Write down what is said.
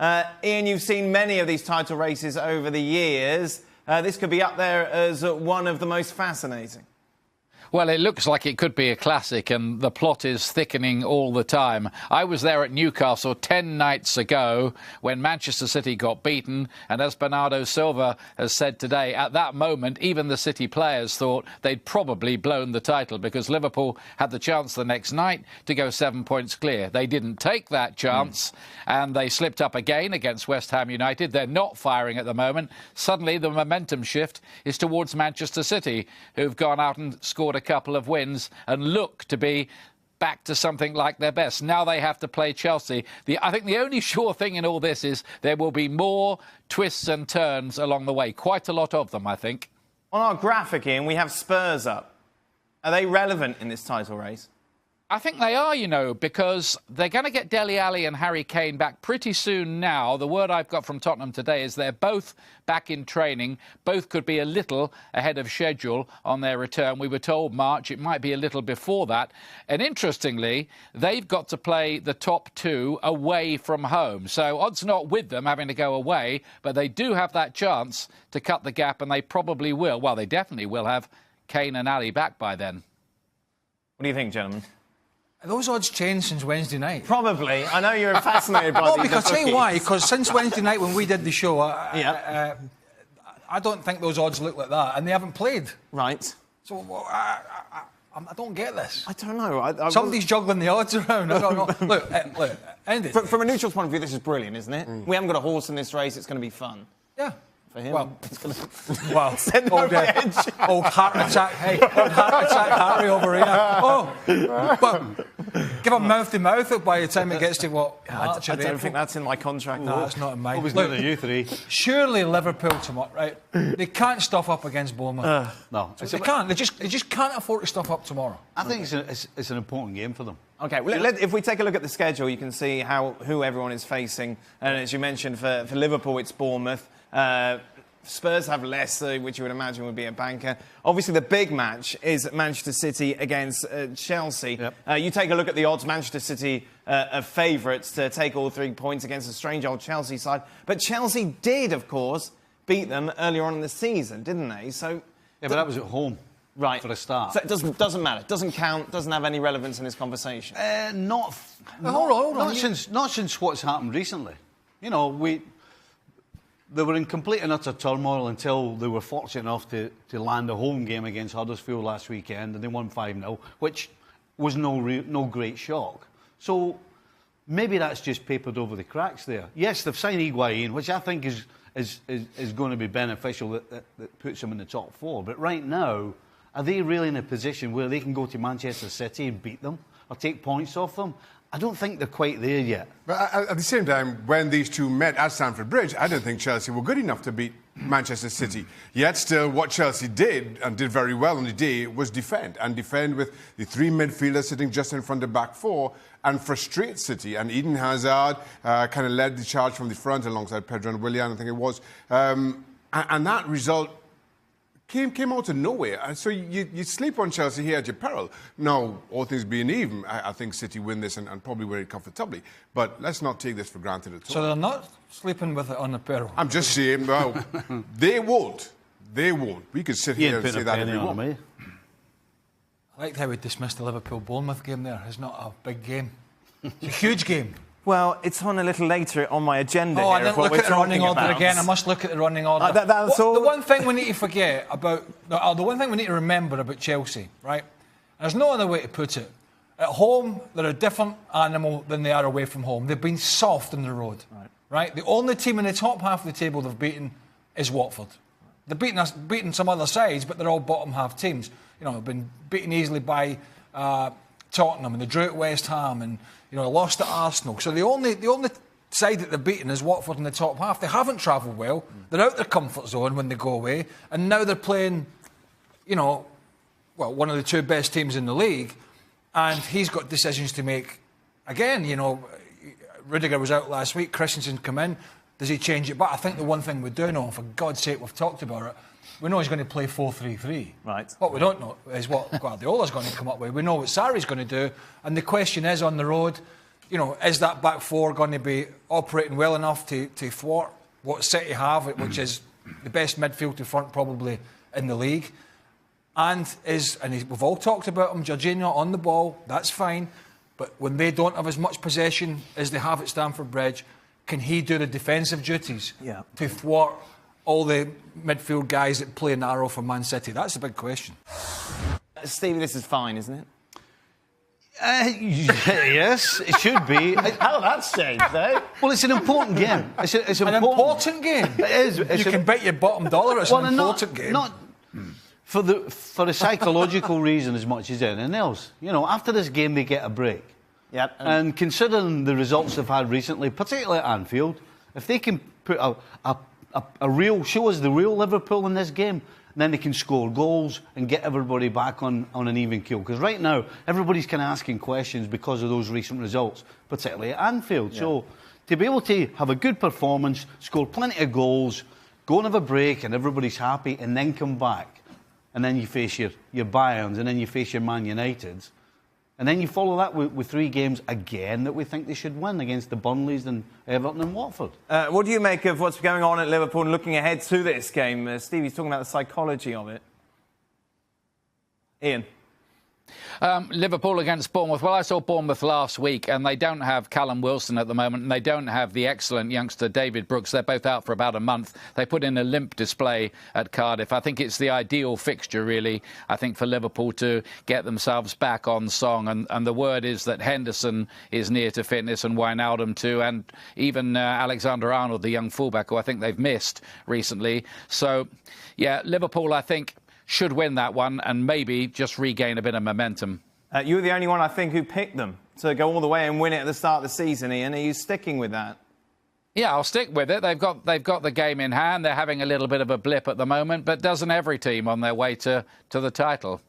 Ian, you've seen many of these title races over the years. This could be up there as one of the most fascinating. Well, it looks like it could be a classic, and the plot is thickening all the time. I was there at Newcastle 10 nights ago when Manchester City got beaten, and as Bernardo Silva has said today, at that moment, even the City players thought they'd probably blown the title because Liverpool had the chance the next night to go 7 points clear. They didn't take that chance, and they slipped up again against West Ham United. They're not firing at the moment. Suddenly, the momentum shift is towards Manchester City, who've gone out and scored a couple of wins and look to be back to something like their best. Now they have to play Chelsea. I think the only sure thing in all this is there will be more twists and turns along the way. Quite a lot of them, I think. On our graphic, Ian, we have Spurs up. Are they relevant in this title race? I think they are, you know, because they're going to get Dele Alli and Harry Kane back pretty soon now. The word I've got from Tottenham today is they're both back in training. Both could be a little ahead of schedule on their return. We were told March. It might be a little before that. And interestingly, they've got to play the top two away from home. So odds not with them having to go away, but they do have that chance to cut the gap, and they probably will. Well, they definitely will have Kane and Ali back by then. What do you think, gentlemen? Those odds changed since Wednesday night. Probably. I know you're fascinated by no, these. because I'll tell you why. Because since Wednesday night when we did the show, I don't think those odds look like that, and they haven't played. Right. So I don't get this. I don't know. Somebody's juggling the odds around. I don't know. Look, end it. From a neutral point of view, this is brilliant, isn't it? We haven't got a horse in this race. It's going to be fun. Yeah. For him. Well, old heart attack. Hey, old heart attack Harry over here. Well, give him mouth to mouth by the time it gets to March. I don't think that's in my contract. No, that's not in mine. Always look at you three. Surely Liverpool tomorrow, right? They can't stuff up against Bournemouth. No, they can't. They just can't afford to stuff up tomorrow. I think it's an important game for them. OK, well, if we take a look at the schedule, you can see who everyone is facing. And as you mentioned, for Liverpool, it's Bournemouth. Spurs have Leicester, which you would imagine would be a banker. Obviously, the big match is Manchester City against Chelsea. Yep. You take a look at the odds. Manchester City are favourites to take all 3 points against a strange old Chelsea side. But Chelsea did, of course, beat them earlier on in the season, didn't they? So, yeah, but that was at home. Right. For a start. So it doesn't matter. Doesn't count. Doesn't have any relevance in this conversation. Hold on. Not since what's happened recently. You know, they were in complete and utter turmoil until they were fortunate enough to land a home game against Huddersfield last weekend, and they won 5-0, which was no great shock. So maybe that's just papered over the cracks there. Yes, they've signed Higuain, which I think is going to be beneficial, that puts them in the top four. But right now, are they really in a position where they can go to Manchester City and beat them or take points off them? I don't think they're quite there yet. But at the same time, when these two met at Stamford Bridge, I didn't think Chelsea were good enough to beat Manchester City. Yet still, what Chelsea did, and did very well on the day, was defend. And defend with the three midfielders sitting just in front of back four and frustrate City. And Eden Hazard kind of led the charge from the front alongside Pedro and Willian, I think it was. And that result came out of nowhere. So you sleep on Chelsea here at your peril. Now, all things being even, I think City win this and probably win it comfortably. But let's not take this for granted at all. So they're not sleeping with it on the peril? I'm just saying, well, they won't. They won't. We could sit here and say that if we want. I liked how we dismissed the Liverpool-Bournemouth game there. It's not a big game. It's a huge game. Well, it's on a little later on my agenda. I didn't look at the running order again. I must look at the running order. The one thing we need to forget about, the one thing we need to remember about Chelsea, right? There's no other way to put it. At home, they're a different animal than they are away from home. They've been soft on the road, right? The only team in the top half of the table they've beaten is Watford. They've beaten some other sides, but they're all bottom half teams. You know, they've been beaten easily by Tottenham, and they drew at West Ham, and lost at Arsenal. So the only side that they've beaten is Watford in the top half. They haven't travelled well. They're out their comfort zone when they go away, and now they're playing, one of the two best teams in the league, and he's got decisions to make. Again, Rudiger was out last week. Christensen come in. Does he change it? But I think the one thing we do know, for God's sake, we've talked about it. We know he's going to play 4-3-3. Right. What we don't know is what Guardiola's going to come up with. We know what Sarri's going to do. And the question is, on the road, you know, is that back four going to be operating well enough to thwart what City have, which is the best midfield to front probably in the league? And we've all talked about him, Jorginho on the ball, that's fine. But when they don't have as much possession as they have at Stamford Bridge, can he do the defensive duties to thwart all the midfield guys that play narrow for Man City? That's the big question. Stevie, this is fine, isn't it? Yes, it should be. How that's changed, though? Well, it's an important game. It's an important game. It is. You can bet your bottom dollar it's an important game. Not for a psychological reason as much as anything else. You know, after this game, they get a break. Yep. And considering the results they've had recently, particularly at Anfield, if they can put a real, show us the real Liverpool in this game, then they can score goals and get everybody back on an even keel. Because right now, everybody's kind of asking questions because of those recent results, particularly at Anfield. Yeah. So to be able to have a good performance, score plenty of goals, go and have a break and everybody's happy, and then come back, and then you face your Bayerns, and then you face your Man Uniteds, and then you follow that with 3 games again that we think they should win against the Burnleys and Everton and Watford. What do you make of what's going on at Liverpool and looking ahead to this game? Stevie's talking about the psychology of it. Ian? Liverpool against Bournemouth. Well, I saw Bournemouth last week, and they don't have Callum Wilson at the moment, and they don't have the excellent youngster David Brooks. They're both out for about a month. They put in a limp display at Cardiff. I think it's the ideal fixture, really, I think, for Liverpool to get themselves back on song. And the word is that Henderson is near to fitness, and Wijnaldum too, and even Alexander-Arnold, the young fullback, who I think they've missed recently. So, yeah, Liverpool, I think, should win that one and maybe just regain a bit of momentum. You were the only one, I think, who picked them to go all the way and win it at the start of the season, Ian. Are you sticking with that? Yeah, I'll stick with it. They've got the game in hand. They're having a little bit of a blip at the moment, but doesn't every team on their way to the title?